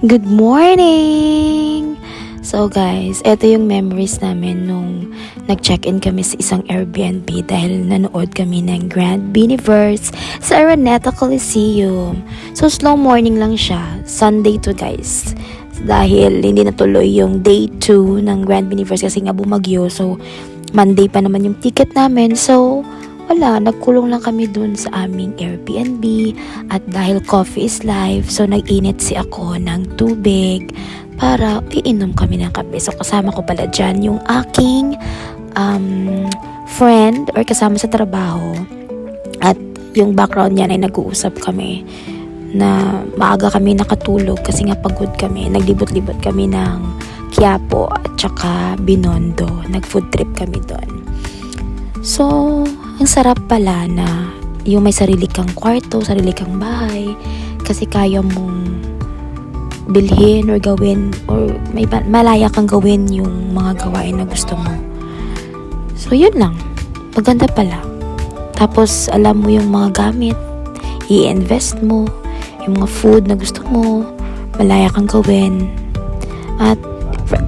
Good morning! So guys, ito yung memories namin nung nag-check-in kami sa isang Airbnb dahil nanood kami ng Grand Biniverse sa Araneta Coliseum. So slow morning lang siya, Sunday to guys. Dahil hindi natuloy yung day 2 ng Grand Biniverse kasi nga bumagyo. So Monday pa naman yung ticket namin. So wala, nagkulong lang kami dun sa aming Airbnb at dahil coffee is life, so nag-init si ako ng tubig para iinom kami ng kape. So kasama ko pala dyan yung aking friend or kasama sa trabaho at yung background niya ay nag-uusap kami na maaga kami nakatulog kasi nga pagod kami. Naglibot-libot kami ng Quiapo at saka Binondo. Nag-food trip kami doon. So, ang sarap pala na yung may sarili kang kwarto, sarili kang bahay, kasi kaya mong bilhin or gawin or may malaya kang gawin yung mga gawain na gusto mo. So, yun lang. Maganda pala. Tapos, alam mo yung mga gamit, i-invest mo, yung mga food na gusto mo, malaya kang gawin. At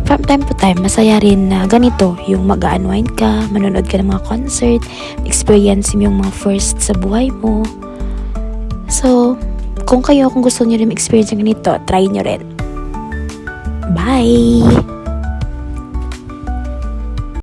from time to time, masaya rin na ganito, yung mag-unwind ka, manonood ka ng mga concert, experience mo yung mga first sa buhay mo. So, kung gusto nyo rin experience yung ganito, try nyo rin. Bye!